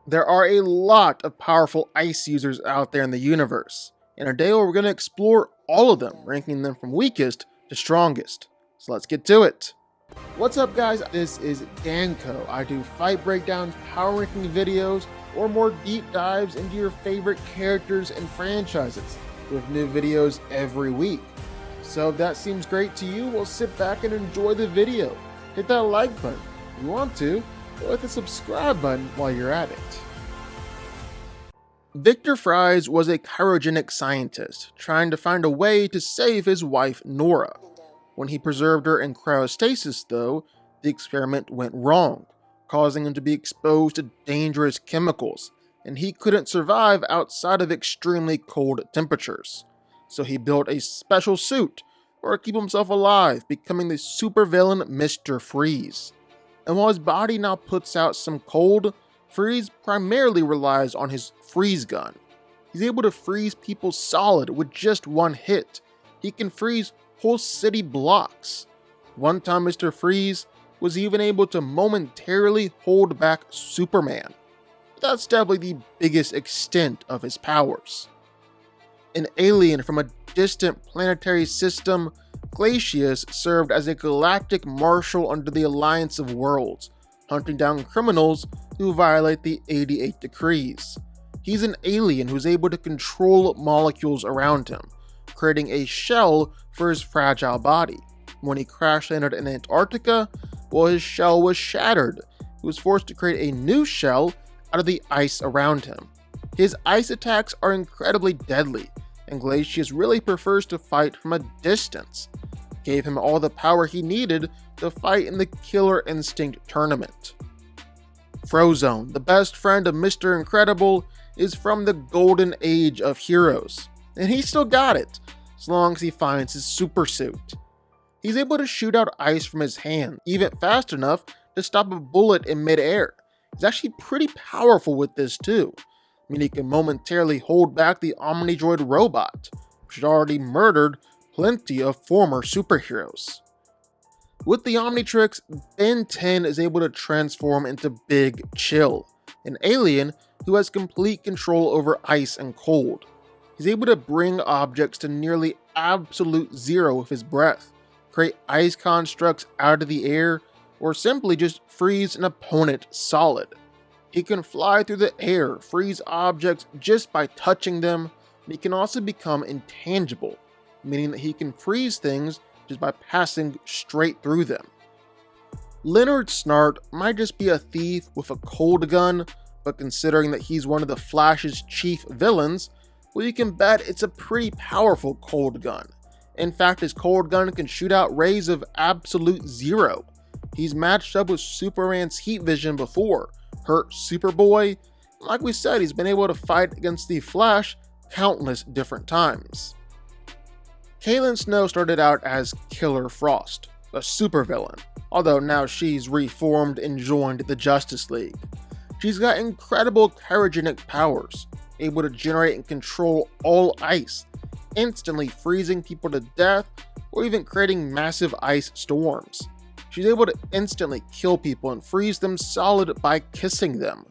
There are a lot of powerful ice users out there in the universe, and today we're going to explore all of them, ranking them from weakest to strongest. So let's get to it. What's up guys, this is DanCo. I do fight breakdowns, power ranking videos, or more deep dives into your favorite characters and franchises, with new videos every week. So if that seems great to you, well, sit back and enjoy the video. Hit that like button if you want to, or hit the subscribe button while you're at it. Victor Fries was a cryogenic scientist trying to find a way to save his wife Nora. When he preserved her in cryostasis though, the experiment went wrong, causing him to be exposed to dangerous chemicals, and he couldn't survive outside of extremely cold temperatures. So he built a special suit to keep himself alive, becoming the supervillain Mr. Freeze. And while his body now puts out some cold, Freeze primarily relies on his freeze gun. He's able to freeze people solid with just one hit. He can freeze whole city blocks. One time Mr. Freeze was even able to momentarily hold back Superman. That's definitely the biggest extent of his powers. An alien from a distant planetary system, Glacies served as a galactic marshal under the Alliance of Worlds, hunting down criminals who violate the 88 Decrees. He's an alien who's able to control molecules around him, creating a shell for his fragile body. When he crash landed in Antarctica, well, his shell was shattered. He was forced to create a new shell out of the ice around him. His ice attacks are incredibly deadly, and Glacies really prefers to fight from a distance. Gave him all the power he needed to fight in the Killer Instinct tournament. Frozone, the best friend of Mr. Incredible, is from the golden age of heroes, and he still got it, as long as he finds his super suit. He's able to shoot out ice from his hand, even fast enough to stop a bullet in midair. He's actually pretty powerful with this too. I mean, he can momentarily hold back the Omnidroid robot, which had already murdered plenty of former superheroes. With the Omnitrix, Ben 10 is able to transform into Big Chill, an alien who has complete control over ice and cold. He's able to bring objects to nearly absolute zero with his breath, create ice constructs out of the air, or simply just freeze an opponent solid. He can fly through the air, freeze objects just by touching them, and he can also become intangible, meaning that he can freeze things just by passing straight through them. Leonard Snart might just be a thief with a cold gun, but considering that he's one of the Flash's chief villains, well, you can bet it's a pretty powerful cold gun. In fact, his cold gun can shoot out rays of absolute zero. He's matched up with Superman's heat vision before, hurt Superboy. Like we said, he's been able to fight against the Flash countless different times. Caitlin Snow started out as Killer Frost, a supervillain, although now she's reformed and joined the Justice League. She's got incredible cryogenic powers, able to generate and control all ice, instantly freezing people to death or even creating massive ice storms. She's able to instantly kill people and freeze them solid by kissing them.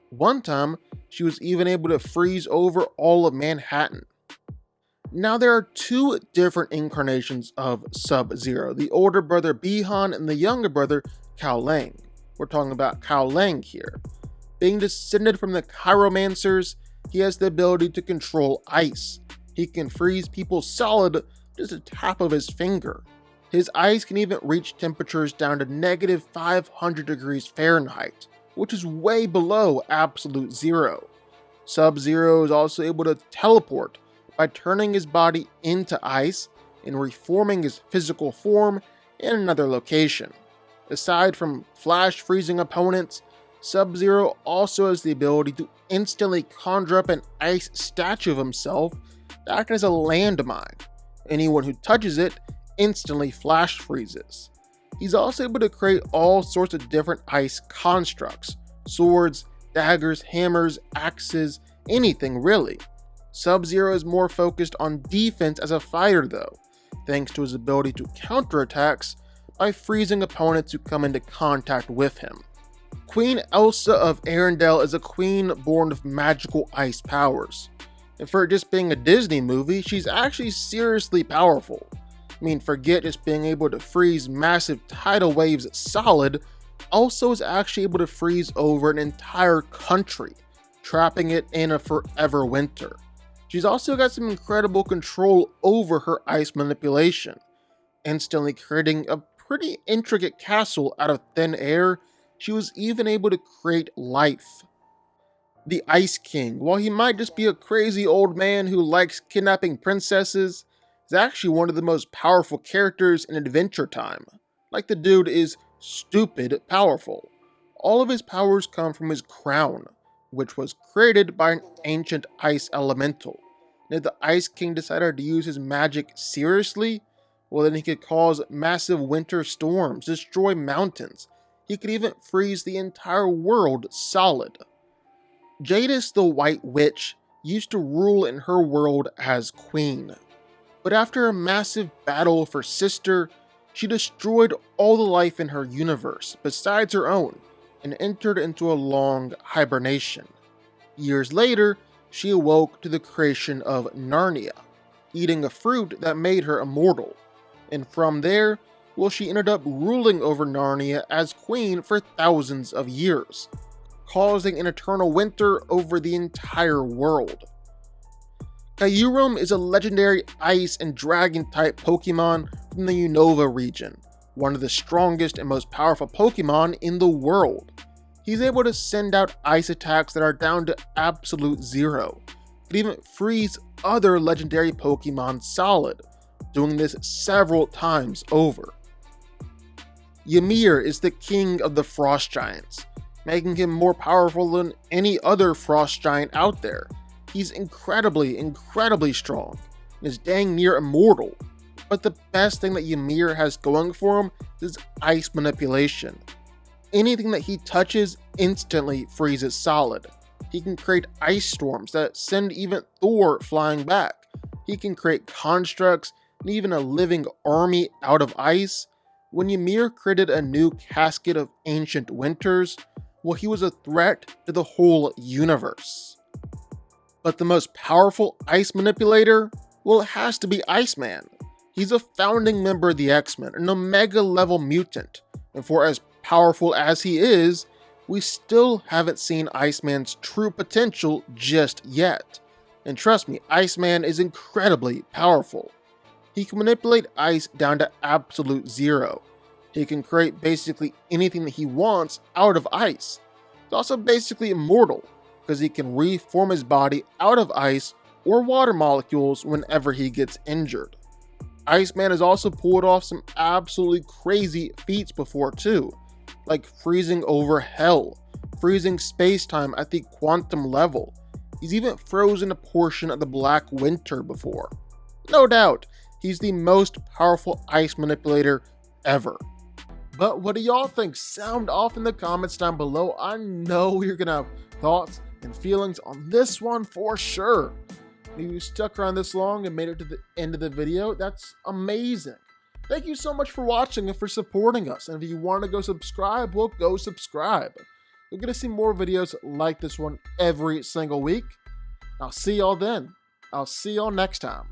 One time, she was even able to freeze over all of Manhattan. Now there are two different incarnations of Subzero, the older brother Bihan and the younger brother Cao Lang. We're talking about Cao Lang here. Being descended from the Chiromancers, he has the ability to control ice. He can freeze people solid just a tap of his finger. His ice can even reach temperatures down to negative 500 degrees Fahrenheit, which is way below absolute zero. Subzero is also able to teleport by turning his body into ice and reforming his physical form in another location. Aside from flash freezing opponents, Subzero also has the ability to instantly conjure up an ice statue of himself that acts as a landmine. Anyone who touches it instantly flash freezes. He's also able to create all sorts of different ice constructs, swords, daggers, hammers, axes, anything really. Subzero is more focused on defense as a fighter though, thanks to his ability to counterattacks by freezing opponents who come into contact with him. Queen Elsa of Arendelle is a queen born with magical ice powers. And for it just being a Disney movie, she's actually seriously powerful. I mean, forget just being able to freeze massive tidal waves solid, Elsa is actually able to freeze over an entire country, trapping it in a forever winter. She's also got some incredible control over her ice manipulation, instantly creating a pretty intricate castle out of thin air. She was even able to create life. The Ice King, while he might just be a crazy old man who likes kidnapping princesses, is actually one of the most powerful characters in Adventure Time. Like, the dude is stupid powerful. All of his powers come from his crown, which was created by an ancient ice elemental. And if the Ice King decided to use his magic seriously, well, then he could cause massive winter storms, destroy mountains. He could even freeze the entire world solid. Jadis the White Witch used to rule in her world as queen, but after a massive battle with her sister, she destroyed all the life in her universe besides her own and entered into a long hibernation. Years later, she awoke to the creation of Narnia, eating a fruit that made her immortal, and from there, well, she ended up ruling over Narnia as queen for thousands of years, causing an eternal winter over the entire world. Curum is a legendary ice and dragon type Pokemon from the Unova region, one of the strongest and most powerful Pokemon in the world. He's able to send out ice attacks that are down to absolute zero, but even freeze other legendary Pokemon solid, doing this several times over. Ymir is the king of the Frost Giants, making him more powerful than any other Frost Giant out there. He's incredibly strong, and is dang near immortal. But the best thing that Ymir has going for him is ice manipulation. Anything that he touches instantly freezes solid. He can create ice storms that send even Thor flying back. He can create constructs and even a living army out of ice. When Ymir created a new casket of ancient winters, well, he was a threat to the whole universe. But the most powerful ice manipulator? Well, it has to be Iceman. He's a founding member of the X-Men, an Omega level mutant, and for as powerful as he is, we still haven't seen Iceman's true potential just yet. And trust me, Iceman is incredibly powerful. He can manipulate ice down to absolute zero. He can create basically anything that he wants out of ice. He's also basically immortal, because he can reform his body out of ice or water molecules whenever he gets injured. Iceman has also pulled off some absolutely crazy feats before too, like freezing over hell, freezing space-time at the quantum level. He's even frozen a portion of the Black Winter before. No doubt, he's the most powerful ice manipulator ever. But what do y'all think? Sound off in the comments down below. I know you're gonna have thoughts and feelings on this one for sure. If you stuck around this long and made it to the end of the video, that's amazing. Thank you so much for watching and for supporting us. And if you want to go subscribe, well, go subscribe. You're going to see more videos like this one every single week. I'll see y'all then. I'll see y'all next time.